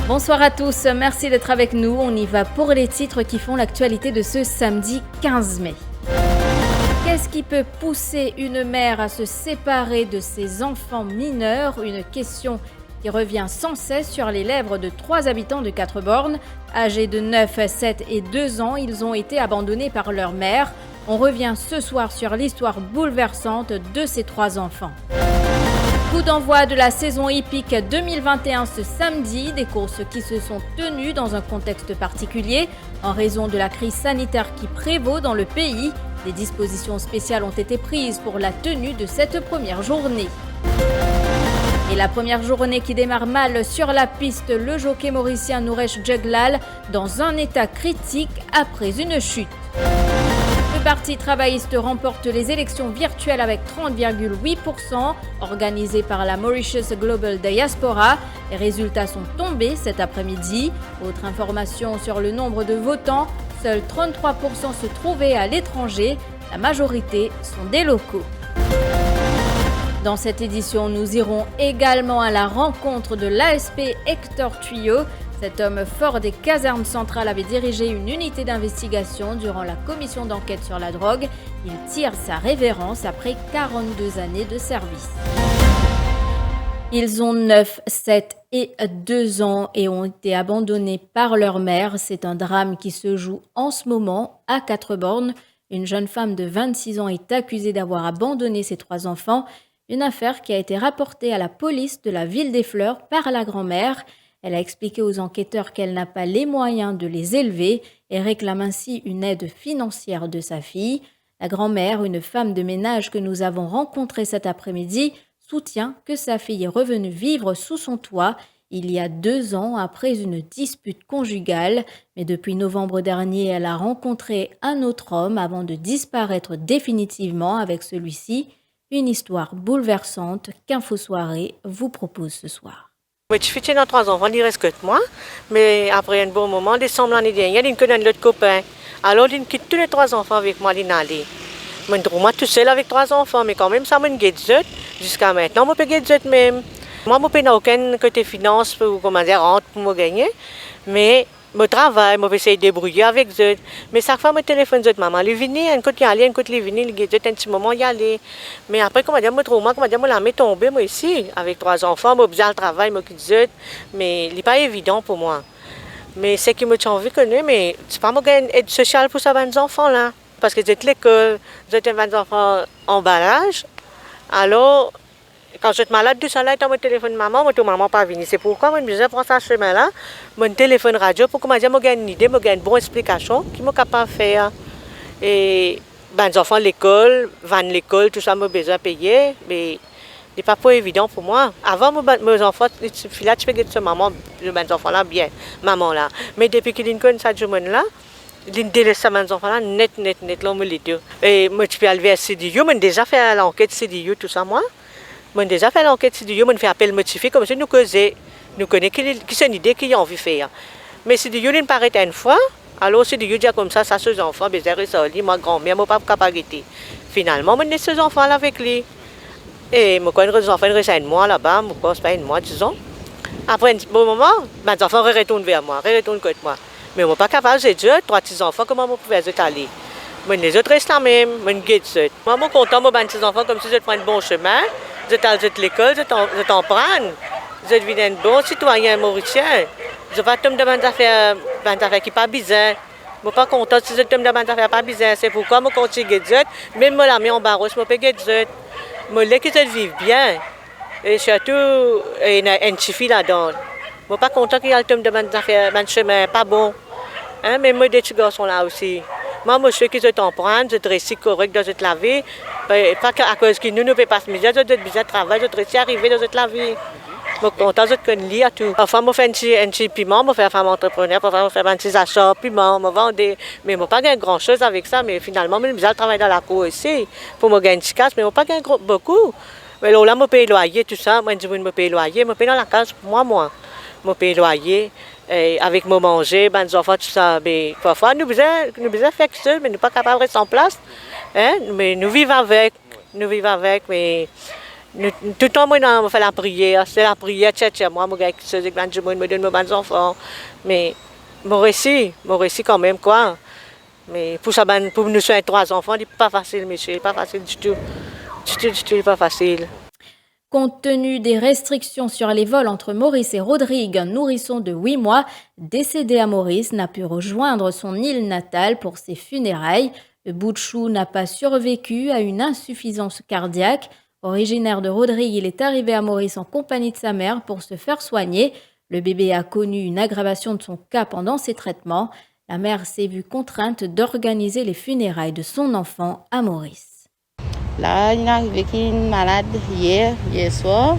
Bonsoir à tous, merci d'être avec nous. On y va pour les titres qui font l'actualité de ce samedi 15 mai. Qu'est-ce qui peut pousser une mère à se séparer de ses enfants mineurs? Une question qui revient sans cesse sur les lèvres de 3 habitants de Quatre-Bornes. Âgés de 9, 7 et 2 ans, ils ont été abandonnés par leur mère. On revient ce soir sur l'histoire bouleversante de ces 3 enfants. Coup d'envoi de la saison hippique 2021 ce samedi, des courses qui se sont tenues dans un contexte particulier en raison de la crise sanitaire qui prévaut dans le pays. Des dispositions spéciales ont été prises pour la tenue de cette première journée. Et la première journée qui démarre mal sur la piste, le jockey mauricien Nouresh Jeglal dans un état critique après une chute. Le Parti travailliste remporte les élections virtuelles avec 30,8%, organisées par la Mauritius Global Diaspora. Les résultats sont tombés cet après-midi. Autre information sur le nombre de votants, seuls 33% se trouvaient à l'étranger. La majorité sont des locaux. Dans cette édition, nous irons également à la rencontre de l'ASP Hector Tuyau. Cet homme fort des casernes centrales avait dirigé une unité d'investigation durant la commission d'enquête sur la drogue. Il tire sa révérence après 42 années de service. Ils ont 9, 7 et 2 ans et ont été abandonnés par leur mère. C'est un drame qui se joue en ce moment à Quatre-Bornes. Une jeune femme de 26 ans est accusée d'avoir abandonné ses 3 enfants. Une affaire qui a été rapportée à la police de la ville des Fleurs par la grand-mère. Elle a expliqué aux enquêteurs qu'elle n'a pas les moyens de les élever et réclame ainsi une aide financière de sa fille. La grand-mère, une femme de ménage que nous avons rencontrée cet après-midi, soutient que sa fille est revenue vivre sous son toit il y a 2 ans après une dispute conjugale. Mais depuis novembre dernier, elle a rencontré un autre homme avant de disparaître définitivement avec celui-ci. Une histoire bouleversante qu'Info Soirée vous propose ce soir. Je suis dans 3 enfants, il reste que moi. Mais après un bon moment, décembre l'année dernière, il connaît l'autre copain. Alors, il quitte tous les 3 enfants avec moi, il allait. Je me trouve tout seul avec 3 enfants, mais quand même, ça me guette. Jusqu'à maintenant, je peux guette même. Moi, je n'ai aucun côté finance pour, rente pour me gagner. Mais je travaille, je vais essayer de débrouiller avec eux. Mais chaque fois, je téléphone à maman. Elle vient, un côté y aller, un côté il vient, il guette un petit moment y aller. Mais après, je trouve moi, je la mets tomber moi ici, avec 3 enfants, je bien le travail, je quitte. Mais il n'est pas évident pour moi. Mais c'est qui me tient envie de connaître, mais c'est pas moi qui ai aide sociale pour ces 20 enfants là. Parce que j'ai l'école, j'ai 20 enfants en barrage. Alors, quand je suis malade, tout ça là, je téléphone maman, je maman pas venir. C'est pourquoi je me prends ce chemin-là, je téléphone radio pour que je me une idée, je une bonne explication qui est capable de faire. Et les enfants à l'école, van l'école, tout ça, je besoin de payer. Mais ce n'est pas évident pour moi. Avant, mes enfants, là, je fais ce maman, mes enfants là, bien, maman là. Mais depuis qu'ils connaissent cette journée-là, ils délaissent mes enfants là, net, là, on me les dit. Et moi, je peux aller vers CDU, j'ai déjà fait l'enquête CDU, tout ça, moi. J'ai déjà fait l'enquête CDU, j'ai fait appel motivé, comme ça, nous connaissons qui c'est une idée qu'ils ont envie de faire. Mais CDU, il paraît une fois, alors CDU dit comme ça ses enfants, moi, grand-mère, je ne suis pas capable d'arrêter. Finalement, je laisse ces enfants là avec lui. Et je connais les enfants, ils restent 1 mois là-bas, je pense pas 1 mois, disons. Après un bon moment, mes enfants retournent vers moi, retournent contre moi. Mais je ne suis pas capable de dire 3 petits enfants, comment je pouvais aller. Mais les autres restent là même, je guette. Moi, je suis content de mes petits enfants comme si je prends un bon chemin. Je suis à l'école, je t'en prends. Je deviens un bon citoyen mauricien. Je ne vais pas tomber dans des affaires qui ne sont pas bizarres. Je ne suis pas content si je tombe dans des affaires pas bizarres. C'est pourquoi je continue à guette. Même si je la mets en barreau, je peux guette. Je veux qu'ils vivent bien. Et surtout, il y a une petite fille là-dedans. Je ne suis pas content qu'il y ait des affaires, des chemins pas bons. Hein? Mais moi, des petits garçons là aussi. Moi, je sais qu'ils t'en prennent, je suis correct dans la vie. Pas à cause que nous ne pouvons pas se mettre, je suis bien travail, je suis arrivé dans la vie. Je suis content de connaître à tout. Parfois, je fais un petit piment, je fais un femme entrepreneur, parfois, je fais un petit achat, piment, je vends des. Mais je n'ai pas gagné grand-chose avec ça, mais finalement, je suis travailler dans la cour aussi. Pour me gagner un petit casse, mais je n'ai pas gagné beaucoup. Mais là, je paye le loyer, tout ça. Moi, je paye le loyer, je paye dans la case pour moi. Je paye le loyer. Et avec mon manger, les enfants, tout ça. Mais parfois, nous faisons faire ça, mais nous ne sommes pas capables de rester en place. Hein? Mais nous vivons avec. Mais Tout le temps, moi, on fait la prière. C'est la prière, tcha, moi, je suis avec le monde, me donne mes bons enfants. Mais, mon récit quand même, quoi. Mais pour ça, pour nous faire 3 enfants, c'est pas facile, monsieur. Pas facile du tout. Du tout, pas facile. Compte tenu des restrictions sur les vols entre Maurice et Rodrigue, un nourrisson de 8 mois, décédé à Maurice, n'a pu rejoindre son île natale pour ses funérailles. Le bout de chou n'a pas survécu à une insuffisance cardiaque. Originaire de Rodrigue, il est arrivé à Maurice en compagnie de sa mère pour se faire soigner. Le bébé a connu une aggravation de son cas pendant ses traitements. La mère s'est vue contrainte d'organiser les funérailles de son enfant à Maurice. Là, il est arrivé qu'il est malade hier soir.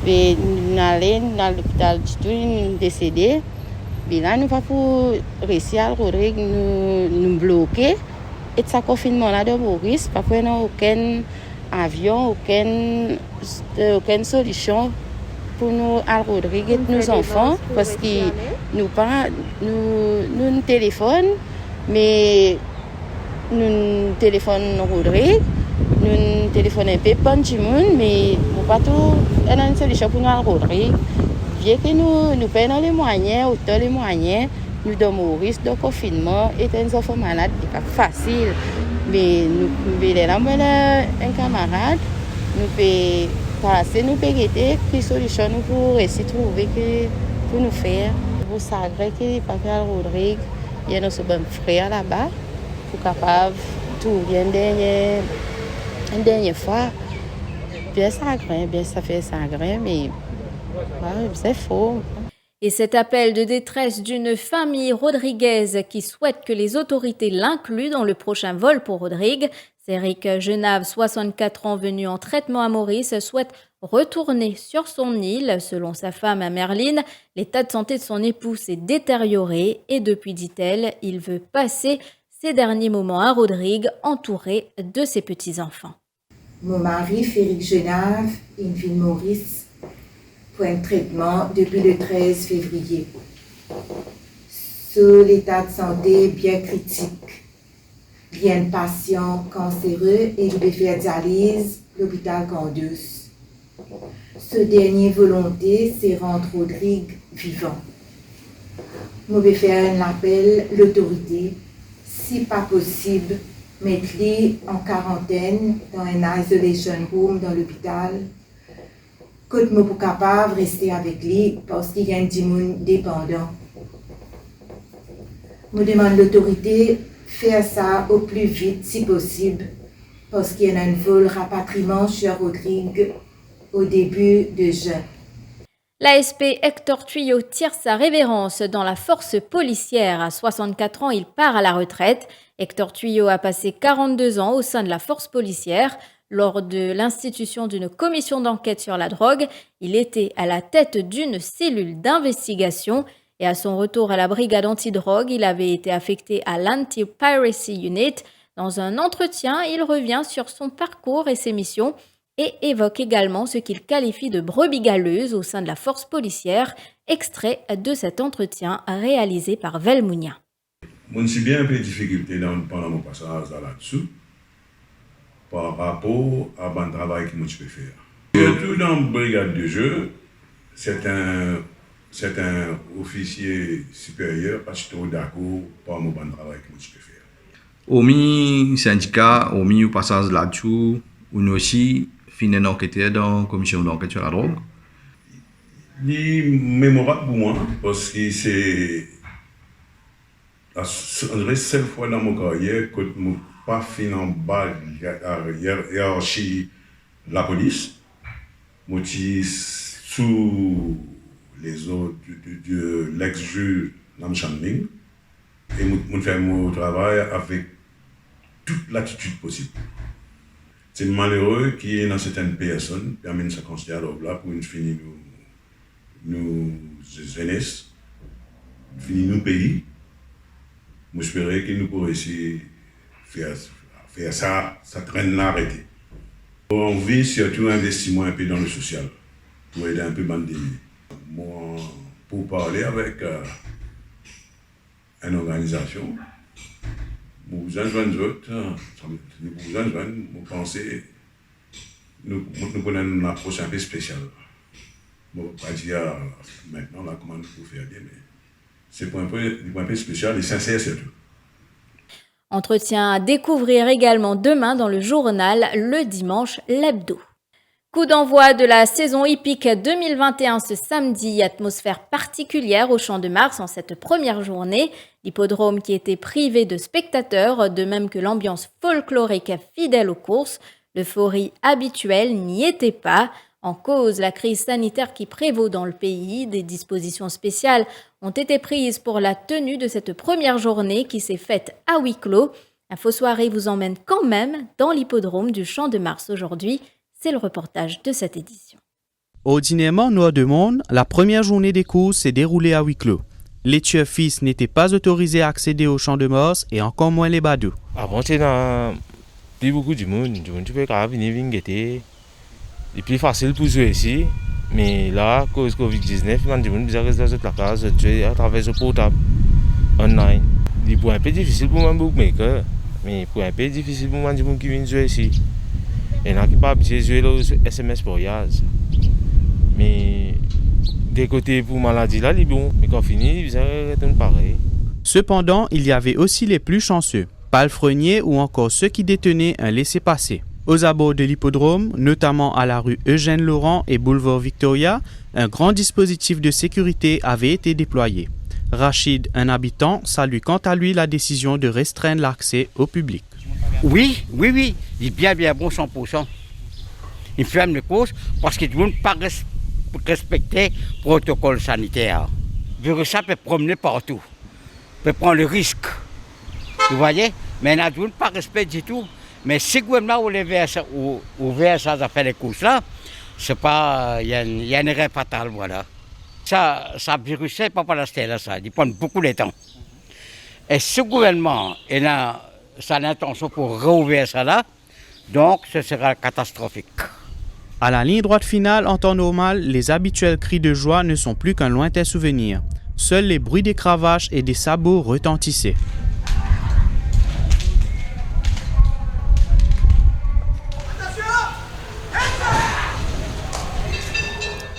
Et nous allons dans l'hôpital du tout, il est décédé. Et là, nous pas pour réussir à Rodrigue nous bloquer. Et ce confinement-là de Maurice, pas pour aucun avion, aucune solution pour nous à Rodrigue et nos enfants. Parce que nous téléphonons, mais nous téléphonons Rodrigue. Nous téléphonons un peu pas du monde, mais nous pas tout une solution pour nous à Rodrigue. Vu que nous payons les moyens, autant les moyens, nous de Maurice, de confinement, et des enfants malades, c'est pas facile. Mais nous avons un camarade, nous pouvons passer, nous pouvons guetter, quelle solution nous pouvons essayer de trouver pour nous faire. Vous savez que Papa Rodrigue, il y a nos frères là-bas, pour capable tout bien une dernière fois. Bien ça grimpe, bien ça fait ça grimpe, mais c'est faux. Et cet appel de détresse d'une famille rodriguaise qui souhaite que les autorités l'incluent dans le prochain vol pour Rodrigue. Céric Genave, 64 ans, venu en traitement à Maurice, souhaite retourner sur son île. Selon sa femme Merline, l'état de santé de son époux s'est détérioré et depuis, dit-elle, il veut passer ses derniers moments à Rodrigue, entouré de ses petits-enfants. Mon mari, Céric Genave, il vit Maurice pour un traitement depuis le 13 février. Sous l'état de santé bien critique, bien patient cancéreux et il devait faire dialyse l'hôpital Candus. Ce dernier volonté, c'est rendre Rodrigue vivant. Je vais faire un appel à l'autorité, si pas possible, mettre-les en quarantaine dans un isolation room dans l'hôpital. Que je suis capable de rester avec lui parce qu'il y a un démon dépendant. Je demande l'autorité de faire ça au plus vite si possible parce qu'il y a un vol rapatriement sur Rodrigue au début de juin. L'ASP Hector Tuyau tire sa révérence dans la force policière. À 64 ans, il part à la retraite. Hector Tuyau a passé 42 ans au sein de la force policière. Lors de l'institution d'une commission d'enquête sur la drogue, il était à la tête d'une cellule d'investigation et à son retour à la brigade antidrogue, il avait été affecté à l'Anti-Piracy Unit. Dans un entretien, il revient sur son parcours et ses missions et évoque également ce qu'il qualifie de brebis galeuse au sein de la force policière, extrait de cet entretien réalisé par Velmounia. Moi, j'ai bien un peu de difficulté pendant mon passage là-dessous par rapport à mon travail que je peux faire. Surtout dans la brigade de jeu, c'est un officier supérieur parce que je suis d'accord par mon bon travail que je peux faire. Au syndicat, au passage là-dessous, on aussi fini d'enquêter dans la commission d'enquête sur la drogue. C'est mémorable pour moi parce que c'est la seule fois dans mon carrière que je n'ai pas fini en bas de la hiérarchie de la police. Je suis sous les autres de l'ex-juge Nam Chandling et je fais mon travail avec toute l'attitude possible. C'est malheureux qu'il y ait dans certaines personnes qui amènent sa considération là pour une finir nous jeunesse, finir nos pays. J'espère que nous pourrons essayer de faire ça traîne là arrêter. On vit surtout investir un peu dans le social pour aider un peu bande de moi pour parler avec une organisation. Vous rejoignez d'autres, vous pensez nous prenons une approche un peu spéciale. Bon, pas dire maintenant là comment il faut faire bien, mais c'est pour un peu spécial et sincère surtout. Entretien à découvrir également demain dans le journal Le Dimanche, l'Hebdo. Coup d'envoi de la saison hippique 2021 ce samedi, atmosphère particulière au Champ de Mars en cette première journée. L'hippodrome qui était privé de spectateurs, de même que l'ambiance folklorique fidèle aux courses. L'euphorie habituelle n'y était pas. En cause, la crise sanitaire qui prévaut dans le pays, des dispositions spéciales ont été prises pour la tenue de cette première journée qui s'est faite à huis clos. Info Soirée vous emmène quand même dans l'hippodrome du Champ de Mars aujourd'hui. C'est le reportage de cette édition. Ordinairement, Noir de Monde, la première journée des courses s'est déroulée à huis clos. Les tueurs fils n'étaient pas autorisés à accéder au Champ de Mars et encore moins les badauds. Avant, il y a beaucoup de monde. Tu peux venir guetter. C'est plus facile pour jouer ici. Mais là, à cause de Covid-19, il y a des gens qui restent dans la case à travers le portable, online. C'est un peu difficile pour un bookmaker, mais c'est un peu difficile pour les gens qui viennent jouer ici. Il y en a qui ne sont pas habitués à jouer le SMS pour Yaz. Mais des côtés pour maladie, là, c'est bon. Mais quand fini, ils retournent pareil. Cependant, il y avait aussi les plus chanceux, palefreniers ou encore ceux qui détenaient un laissez-passer. Aux abords de l'hippodrome, notamment à la rue Eugène Laurent et boulevard Victoria, un grand dispositif de sécurité avait été déployé. Rachid, un habitant, salue quant à lui la décision de restreindre l'accès au public. Oui, il est bien bon 100%. Il ferme les courses parce qu'ils ne veulent pas respecter le protocole sanitaire. Le virus peut promener partout, peut prendre le risque. Vous voyez? Mais ils ne veulent pas respecter du tout. Mais si le gouvernement ouvert ça à faire les courses là, c'est pas, il y a une erreur fatale, voilà. Ça virus, c'est pas pour la stèle, ça, il prend beaucoup de temps. Et si le gouvernement a l'intention pour rouvrir ça là, donc ce sera catastrophique. À la ligne droite finale, en temps normal, les habituels cris de joie ne sont plus qu'un lointain souvenir. Seuls les bruits des cravaches et des sabots retentissaient.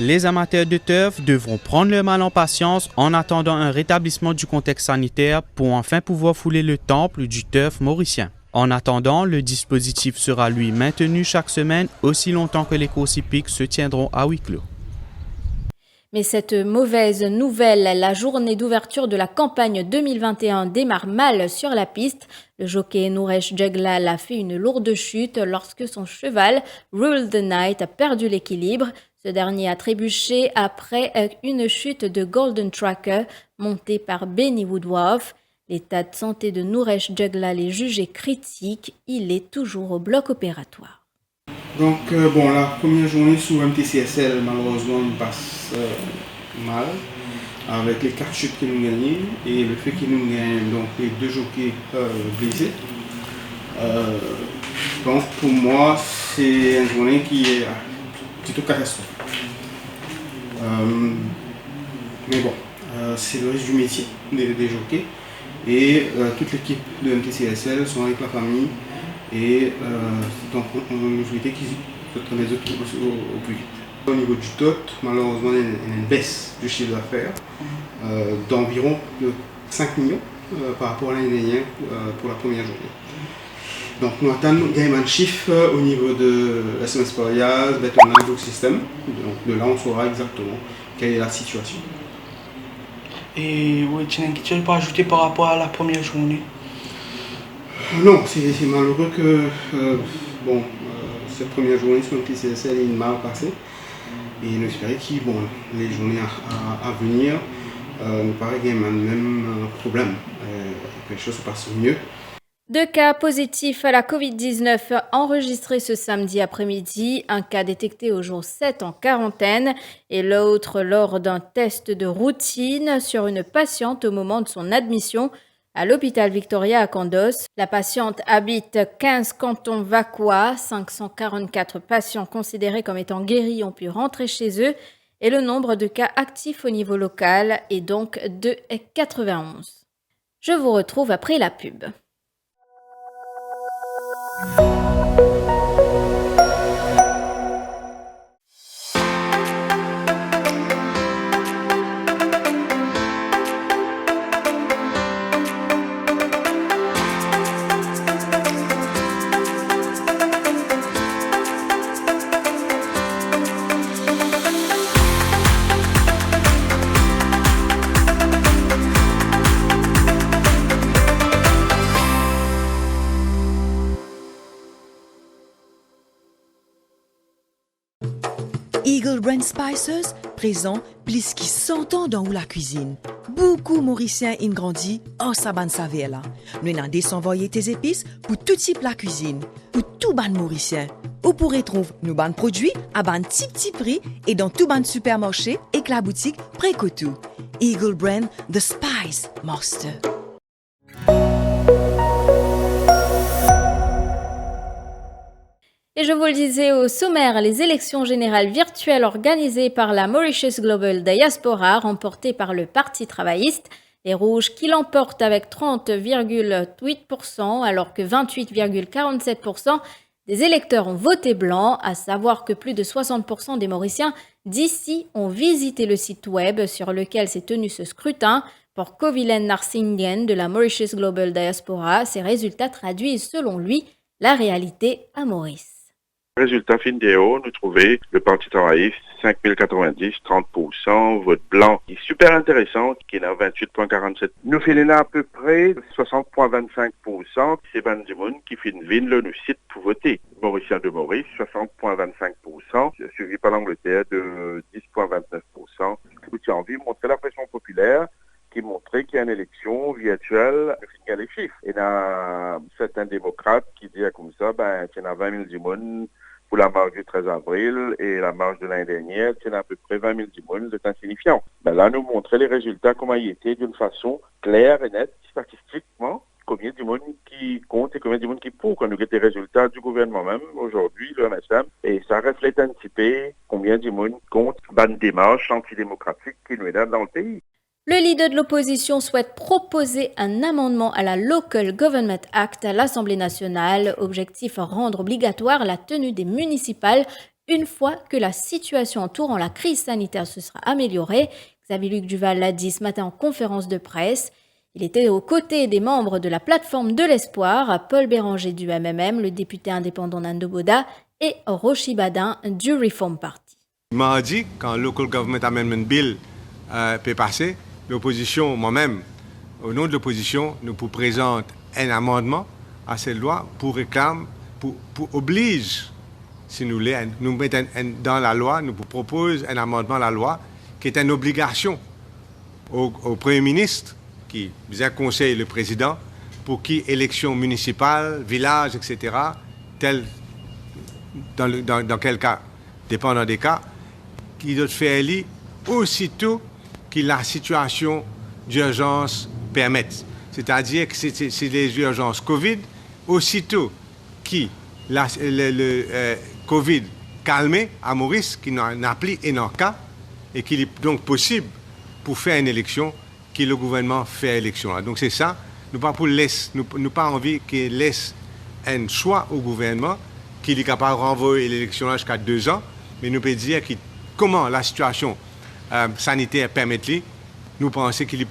Les amateurs de turf devront prendre leur mal en patience en attendant un rétablissement du contexte sanitaire pour enfin pouvoir fouler le temple du turf mauricien. En attendant, le dispositif sera lui maintenu chaque semaine aussi longtemps que les courses hippiques se tiendront à huis clos. Mais cette mauvaise nouvelle, la journée d'ouverture de la campagne 2021 démarre mal sur la piste. Le jockey Nouresh Jeglal a fait une lourde chute lorsque son cheval, Rule the Night, a perdu l'équilibre. Ce dernier a trébuché après une chute de Golden Tracker montée par Benny Woodworth. L'état de santé de Nouresh Jeglal est jugé critique. Il est toujours au bloc opératoire. Donc, la première journée sous MTCSL, malheureusement, on passe mal avec les 4 chutes que nous gagnons et le fait qu'ils nous gagnent donc, les 2 jockeys blessés. Donc, pour moi, c'est une journée qui est plutôt catastrophe. Mais bon, c'est le risque du métier des jockeys et toute l'équipe de MTCSL sont avec la famille. Et donc on souhaitait qu'ils se les autres au plus vite. Au niveau du TOT, malheureusement, il y a une baisse du chiffre d'affaires d'environ 5 millions par rapport à l'année dernière pour la première journée. Donc nous attendons un chiffre au niveau de la SMS Porias, Betterline System. Donc de là on saura exactement quelle est la situation. Et oui, tu n'as quelque chose à ajouter par rapport à la première journée? Non, c'est malheureux que cette première journée sur le TCSL est mal passée. Et on espérait que les journées à venir nous paraît qu'il y a le même problème, que les choses se passent mieux. 2 cas positifs à la Covid-19 enregistrés ce samedi après-midi, un cas détecté au jour 7 en quarantaine et l'autre lors d'un test de routine sur une patiente au moment de son admission à l'hôpital Victoria à Candos. La patiente habite 15 cantons vacquois, 544 patients considérés comme étant guéris ont pu rentrer chez eux et le nombre de cas actifs au niveau local est donc de 91. Je vous retrouve après la pub. Eagle Brand Spices présent plus qui 100 ans dans la cuisine. Beaucoup Mauriciens ont grandi en saban saveur là. Nous avons désenvoyé tes épices pour tout type la cuisine, pour tout ban Mauricien. Vous pourrez trouver nos ban produits à ban petit prix et dans tout ban supermarché et que la boutique Précotou. Eagle Brand, the Spice Master. Et je vous le disais au sommaire, les élections générales virtuelles organisées par la Mauritius Global Diaspora, remportées par le Parti travailliste, les Rouges qui l'emportent avec 30,8%, alors que 28,47% des électeurs ont voté blanc, à savoir que plus de 60% des Mauriciens d'ici ont visité le site web sur lequel s'est tenu ce scrutin. Pour Kovilen Narsinghen de la Mauritius Global Diaspora, ces résultats traduisent selon lui la réalité à Maurice. Résultat FINDEO, nous trouvons le Parti travailliste 5090, 30%, vote blanc, qui est super intéressant, qui est à 28,47. Nous faisons à peu près 60,25%, c'est Ben Dimoun qui fait une ville, nous site pour voter. Mauricien de Maurice, 60,25%, suivi par l'Angleterre de 10,29%. Vous avez envie de montrer la pression populaire, qui montrait qu'il y a une élection virtuelle, il y a les chiffres. Et il y a certains démocrates qui disent comme ça, il y a 20 000 dimoun pour la marche du 13 avril et la marche de l'année dernière, il y a à peu près 20 000 dimoun, c'est insignifiant. Là, nous montrer les résultats, comment ils étaient d'une façon claire et nette, statistiquement, combien de monde qui compte et combien de monde qui pour. Quand nous avons des résultats du gouvernement même, aujourd'hui, le MSM, et ça reflète un petit peu combien de monde compte dans une démarche antidémocratique qui nous est dans le pays. Le leader de l'opposition souhaite proposer un amendement à la Local Government Act à l'Assemblée nationale, objectif rendre obligatoire la tenue des municipales une fois que la situation entourant la crise sanitaire se sera améliorée. Xavier Luc Duval l'a dit ce matin en conférence de presse. Il était aux côtés des membres de la plateforme de l'espoir, Paul Béranger du MMM, le député indépendant Nando Boda et Rochi Badin du Reform Party. Mardi, quand le Local Government Amendment Bill peut passer, l'opposition, moi-même, au nom de l'opposition, nous vous présente un amendement à cette loi pour réclamer, pour oblige, si nous voulez, nous mettons dans la loi, nous vous propose un amendement à la loi qui est une obligation au Premier ministre, qui bien conseille le président, pour qui élection municipale, village, etc., dans quel cas, dépendant des cas, qui doit faire élire aussitôt que la situation d'urgence permette. C'est-à-dire que c'est les urgences Covid, aussitôt que le Covid calmé à Maurice, qui n'a plus un cas, et qu'il est donc possible pour faire une élection, que le gouvernement fait élection. Donc c'est ça, nous pas pas envie qu'il laisse un choix au gouvernement, qu'il est capable de renvoyer l'élection jusqu'à 2 ans, mais nous peut dire comment la situation sanitaire permet-il, nous pensons qu'il est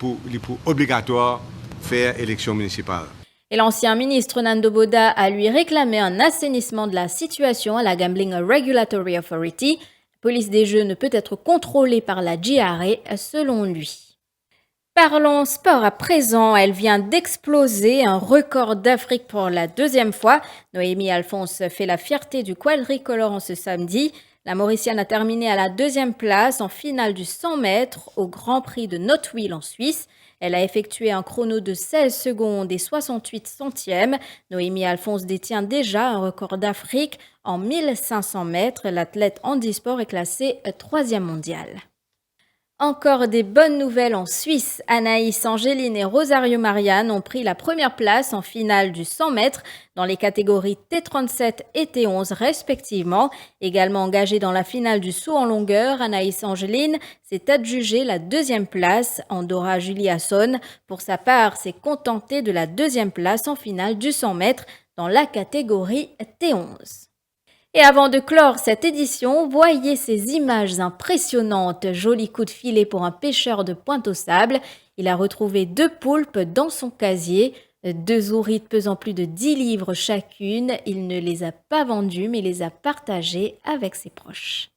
obligatoire faire élection municipale. Et l'ancien ministre Nando Boda a lui réclamé un assainissement de la situation à la Gambling Regulatory Authority. La police des jeux ne peut être contrôlée par la GRA selon lui. Parlons sport à présent. Elle vient d'exploser un record d'Afrique pour la 2e fois. Noémie Alphonse fait la fierté du quadricolore en ce samedi. La Mauricienne a terminé à la 2e place en finale du 100 mètres au Grand Prix de Notwil en Suisse. Elle a effectué un chrono de 16 secondes et 68 centièmes. Noémie Alphonse détient déjà un record d'Afrique en 1500 mètres. L'athlète handisport est classée 3e mondial. Encore des bonnes nouvelles en Suisse. Anaïs Angéline et Rosario Marianne ont pris la première place en finale du 100 mètres dans les catégories T37 et T11 respectivement. Également engagée dans la finale du saut en longueur, Anaïs Angéline s'est adjugée la 2e place. Andorra Juliasson, pour sa part, s'est contentée de la 2e place en finale du 100 mètres dans la catégorie T11. Et avant de clore cette édition, voyez ces images impressionnantes. Joli coup de filet pour un pêcheur de Pointe-aux-Sables. Il a retrouvé 2 poulpes dans son casier, 2 ourides pesant plus de 10 livres chacune. Il ne les a pas vendues, mais les a partagées avec ses proches.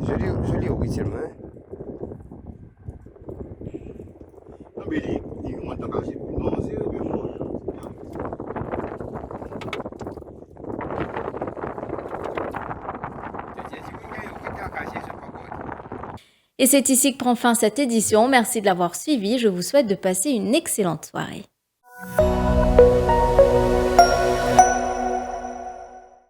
Joli ouride, il monte dans le Et c'est ici que prend fin cette édition. Merci de l'avoir suivi. Je vous souhaite de passer une excellente soirée.